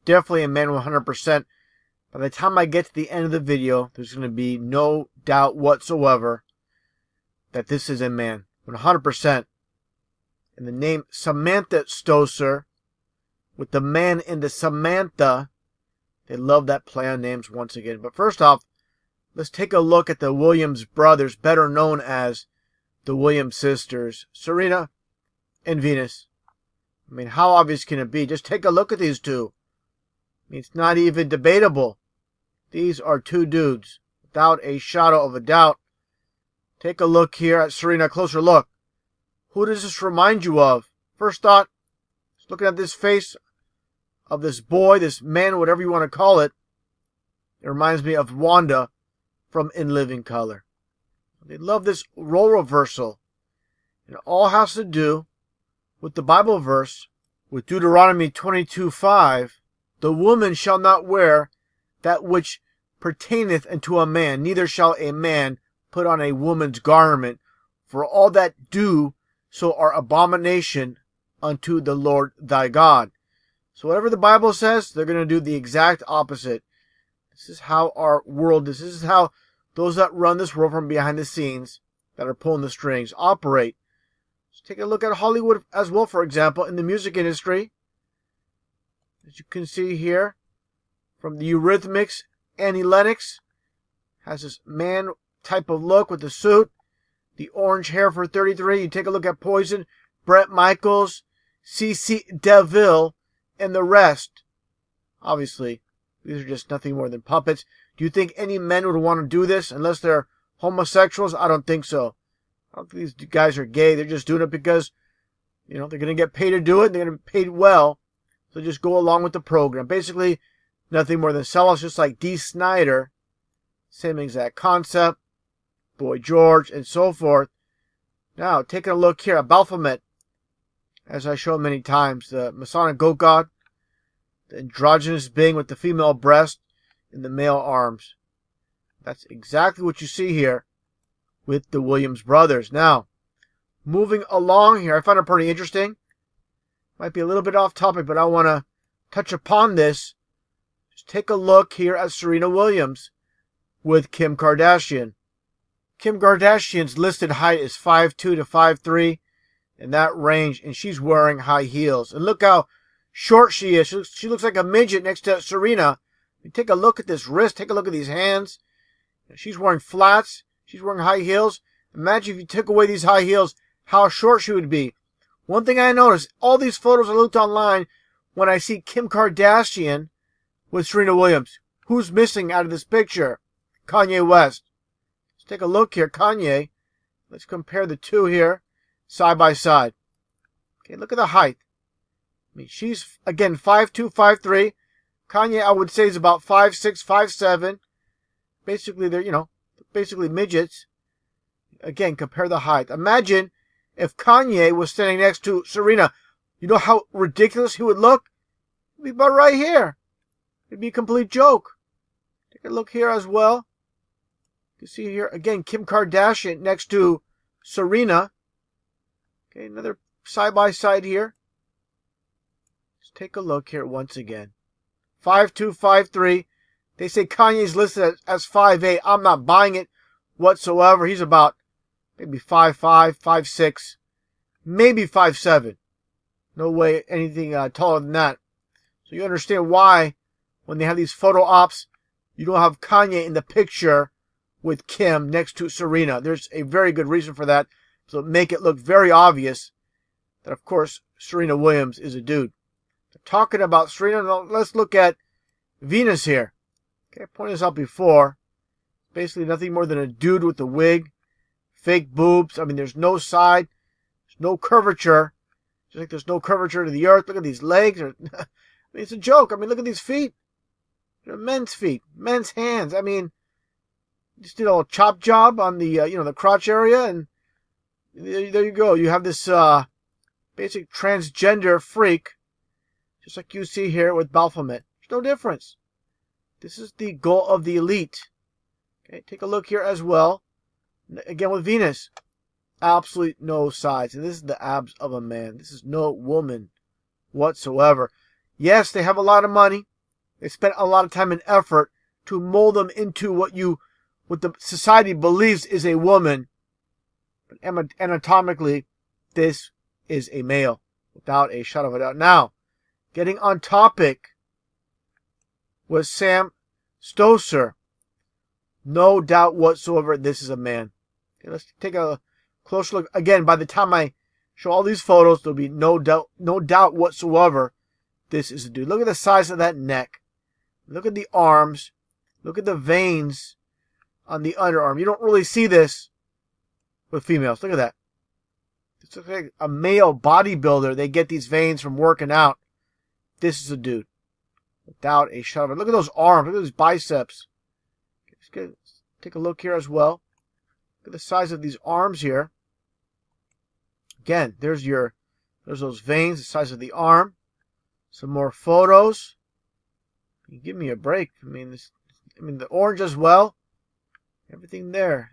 definitely a man 100%. By the time I get to the end of the video, there's going to be no doubt whatsoever that this is a man 100%. And the name Samantha Stosur, with the man in the Samantha, they love that play on names once again. But first off, let's take a look at the Williams brothers, better known as the Williams sisters, Serena and Venus. I mean, how obvious can it be? Just take a look at these two. I mean, it's not even debatable. These are two dudes, without a shadow of a doubt. Take a look here at Serena, a closer look. Who does this remind you of? First thought, just looking at this face of this boy, this man, whatever you want to call it, it reminds me of Wanda from In Living Color. They love this role reversal. And it all has to do with the Bible verse, with Deuteronomy 22:5. The woman shall not wear that which pertaineth unto a man, neither shall a man put on a woman's garment, for all that do so are abomination unto the Lord thy God. So whatever the Bible says, they're going to do the exact opposite. This is how our world is. This is how those that run this world from behind the scenes, that are pulling the strings, operate. Let's take a look at Hollywood as well, for example, in the music industry. As you can see here, from the Eurythmics, Annie Lennox has this man type of look with the suit, the orange hair for 33. You take a look at Poison, Bret Michaels, CC DeVille, and the rest. Obviously, these are just nothing more than puppets. Do you think any men would want to do this unless they're homosexuals? I don't think so. I don't think these guys are gay. They're just doing it because, they're going to get paid to do it. They're going to be paid well. So just go along with the program. Basically, nothing more than sell-offs, just like Dee Snider. Same exact concept. Boy George, and so forth. Now, taking a look here at Baphomet. As I showed many times, the Masonic goat god, the androgynous being with the female breast and the male arms. That's exactly what you see here with the Williams brothers. Now, moving along here, I find it pretty interesting. Might be a little bit off topic, but I want to touch upon this. Just take a look here at Serena Williams with Kim Kardashian. Kim Kardashian's listed height is 5'2 to 5'3, in that range, and she's wearing high heels. And look how short she is. She looks like a midget next to Serena. Take a look at this wrist. Take a look at these hands. She's wearing flats. She's wearing high heels. Imagine if you took away these high heels, how short she would be. One thing I noticed, all these photos I looked online, when I see Kim Kardashian with Serena Williams, who's missing out of this picture? Kanye West. Let's take a look here. Kanye. Let's compare the two here, side by side. Okay, look at the height. I mean, she's, again, 5'2", 5'3". Kanye, I would say, is about 5'6", 5'7". Basically, they're, basically midgets. Again, compare the height. Imagine if Kanye was standing next to Serena. You know how ridiculous he would look? He'd be about right here. It'd be a complete joke. Take a look here as well. You can see here, again, Kim Kardashian next to Serena. Okay, another side-by-side here. Let's take a look here once again. 5'2", 5'3". They say Kanye's listed as 5'8". I'm not buying it whatsoever. He's about maybe 5'5", 5'6", maybe 5'7". No way anything taller than that. So you understand why, when they have these photo ops, you don't have Kanye in the picture with Kim next to Serena. There's a very good reason for that. So make it look very obvious that, of course, Serena Williams is a dude. Talking about Serena, let's look at Venus here. Okay, I pointed this out before. Basically nothing more than a dude with a wig. Fake boobs. I mean, there's no side. There's no curvature. Just like there's no curvature to the earth. Look at these legs. I mean, it's a joke. I mean, look at these feet. They're men's feet. Men's hands. I mean, just did a little chop job on the, the crotch area. And there you go. You have this basic transgender freak. Just like you see here with Baphomet. There's no difference. This is the goal of the elite. Okay, take a look here as well. Again with Venus. Absolutely no sides. And this is the abs of a man. This is no woman whatsoever. Yes, they have a lot of money. They spent a lot of time and effort to mold them into what the society believes is a woman. But anatomically, this is a male, without a shadow of a doubt. Now, getting on topic was Sam Stosur. No doubt whatsoever, this is a man. Okay, let's take a closer look. Again, by the time I show all these photos, there'll be no doubt whatsoever this is a dude. Look at the size of that neck. Look at the arms. Look at the veins on the underarm. You don't really see this with females. Look at that. It's like a male bodybuilder. They get these veins from working out. This is a dude. Without a shadow of a doubt. Look at those arms. Look at those biceps. Let's take a look here as well. Look at the size of these arms here. Again, there's those veins, the size of the arm. Some more photos. Give me a break. I mean, the orange as well. Everything there.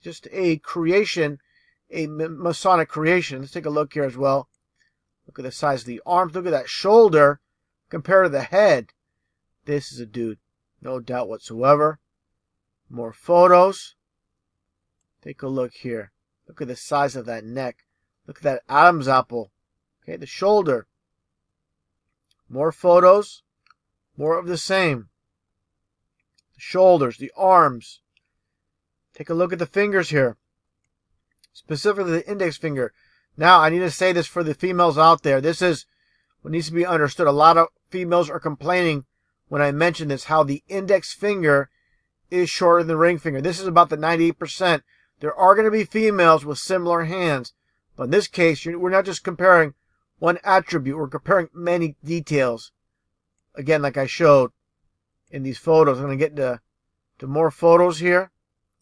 Just a creation, a Masonic creation. Let's take a look here as well. Look at the size of the arms. Look at that shoulder compared to the head. This is a dude. No doubt whatsoever. More photos. Take a look here. Look at the size of that neck. Look at that Adam's apple. Okay, the shoulder. More photos. More of the same. The shoulders, the arms. Take a look at the fingers here. Specifically the index finger. Now, I need to say this for the females out there. This is what needs to be understood. A lot of females are complaining when I mention this, how the index finger is shorter than the ring finger. This is about the 98%. There are going to be females with similar hands. But in this case, we're not just comparing one attribute. We're comparing many details. Again, like I showed in these photos. I'm going to get to more photos here.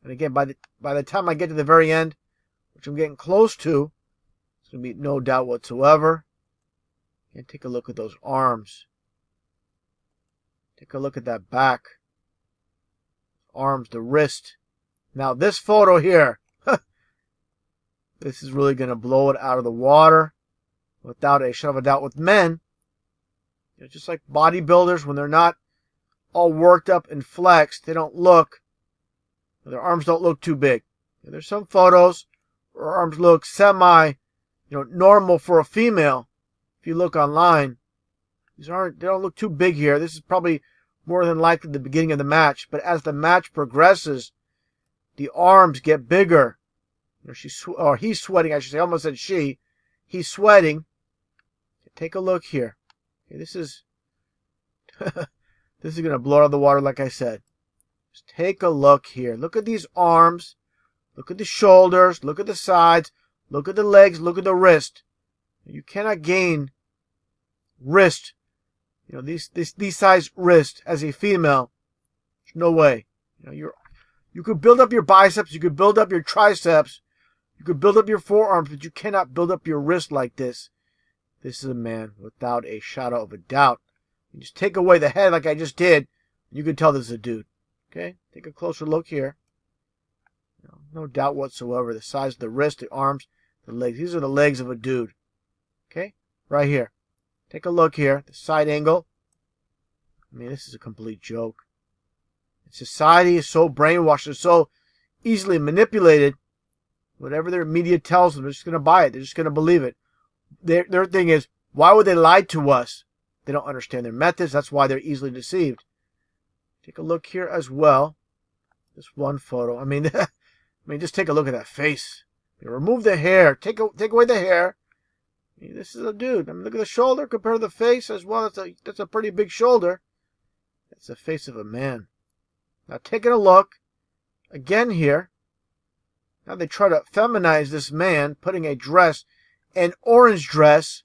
And again, by the time I get to the very end, which I'm getting close to, it's going to be no doubt whatsoever. And take a look at those arms. Take a look at that back. Arms, the wrist. Now this photo here, this is really going to blow it out of the water without a shadow of a doubt. With men, just like bodybuilders, when they're not all worked up and flexed, their arms don't look too big. There's some photos where arms look normal for a female. If you look online, they don't look too big here. This is probably more than likely the beginning of the match. But as the match progresses, the arms get bigger. He's sweating, I should say. I almost said she. He's sweating. Take a look here. Okay, this is this is going to blow out of the water, like I said. Just take a look here. Look at these arms. Look at the shoulders. Look at the sides. Look at the legs. Look at the wrist. You cannot gain wrist. These size wrist as a female. There's no way. You could build up your biceps. You could build up your triceps. You could build up your forearms, but you cannot build up your wrist like this. This is a man without a shadow of a doubt. You just take away the head like I just did. You can tell this is a dude. Okay? Take a closer look here. No doubt whatsoever. The size of the wrist, the arms, the legs. These are the legs of a dude. Okay? Right here. Take a look here. The side angle. I mean, this is a complete joke. Society is so brainwashed and so easily manipulated. Whatever their media tells them, they're just going to buy it. They're just going to believe it. Their thing is, why would they lie to us? They don't understand their methods. That's why they're easily deceived. Take a look here as well. This one photo. I mean, just take a look at that face. Remove the hair. Take away the hair. I mean, this is a dude. I mean, look at the shoulder compared to the face as well. That's a pretty big shoulder. That's the face of a man. Now, taking a look again here. Now they try to feminize this man, putting a dress, an orange dress,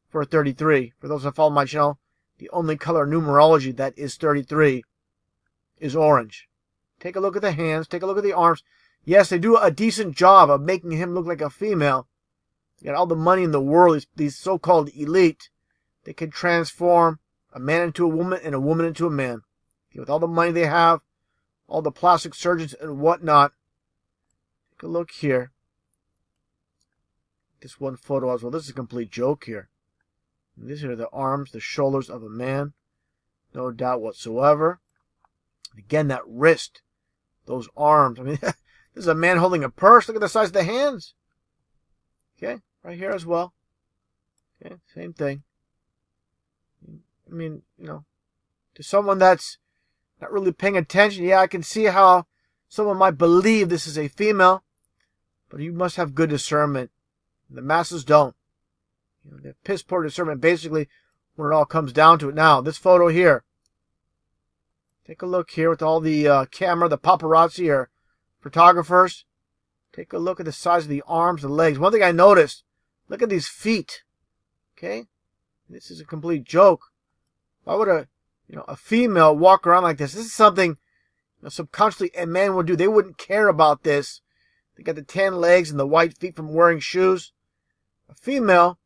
for 33. For those that follow my channel, the only color numerology that is 33 is orange. Take a look at the hands. Take a look at the arms. Yes, they do a decent job of making him look like a female. They got all the money in the world. These so-called elite. They can transform a man into a woman and a woman into a man. With all the money they have, all the plastic surgeons and whatnot. Take a look here. This one photo as well. This is a complete joke here. And these are the arms, the shoulders of a man. No doubt whatsoever. Again, that wrist, those arms. I mean, this is a man holding a purse. Look at the size of the hands. Okay, right here as well. Okay, same thing. I mean, to someone that's not really paying attention, yeah, I can see how someone might believe this is a female, but you must have good discernment. The masses don't. They have piss poor discernment, basically, when it all comes down to it. Now, this photo here. Take a look here with all the camera, the paparazzi or photographers. Take a look at the size of the arms, the legs. One thing I noticed, look at these feet. Okay? This is a complete joke. Why would a female walk around like this? This is something subconsciously a man would do. They wouldn't care about this. They got the tan legs and the white feet from wearing shoes. A female,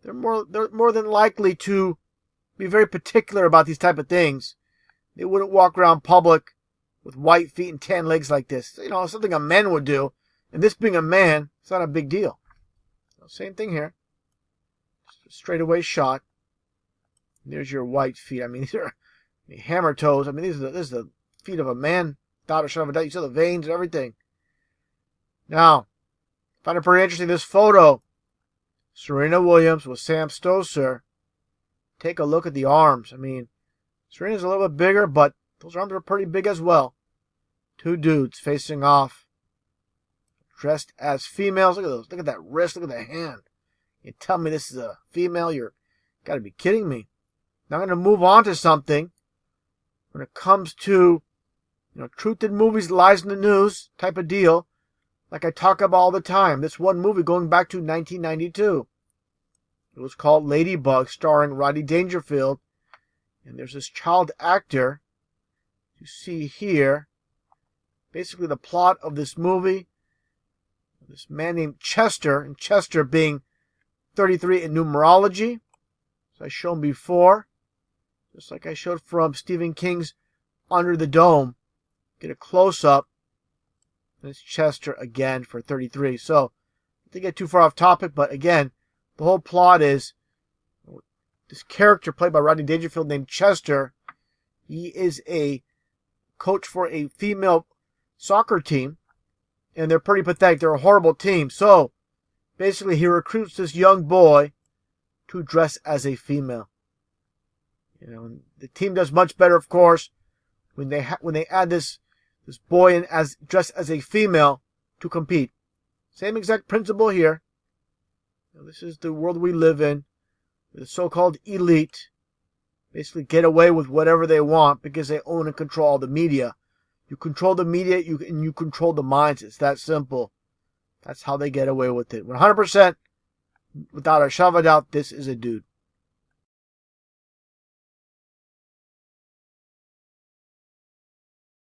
they're more than likely to be very particular about these type of things. They wouldn't walk around public with white feet and tan legs like this. Something a man would do. And this being a man, it's not a big deal. Same thing here. Just a straightaway shot. There's your white feet. I mean, these are hammer toes. I mean, this is the feet of a man. Without a shadow of a doubt. You see the veins and everything. Now, I find it pretty interesting, this photo. Serena Williams with Sam Stosur. Take a look at the arms. I mean, Serena's a little bit bigger, but those arms are pretty big as well. Two dudes facing off. Dressed as females. Look at those. Look at that wrist. Look at that hand. You tell me this is a female? You're got to be kidding me. Now I'm going to move on to something. When it comes to, truth in movies, lies in the news type of deal, like I talk about all the time. This one movie going back to 1992. It was called Ladybug, starring Rodney Dangerfield. And there's this child actor you see here. Basically the plot of this movie. This man named Chester, and Chester being 33 in numerology. As I shown before. Just like I showed from Stephen King's Under the Dome. Get a close-up. And it's Chester again for 33. So, I didn't get too far off topic, but again, the whole plot is this character played by Rodney Dangerfield named Chester. He is a coach for a female soccer team. And they're pretty pathetic. They're a horrible team. So, basically, he recruits this young boy to dress as a female. And the team does much better, of course, when they add this boy in dressed as a female to compete. Same exact principle here. This is the world we live in. The so-called elite basically get away with whatever they want because they own and control all the media. You control the media, and you control the minds. It's that simple. That's how they get away with it. 100%, without a shadow of a doubt, this is a dude.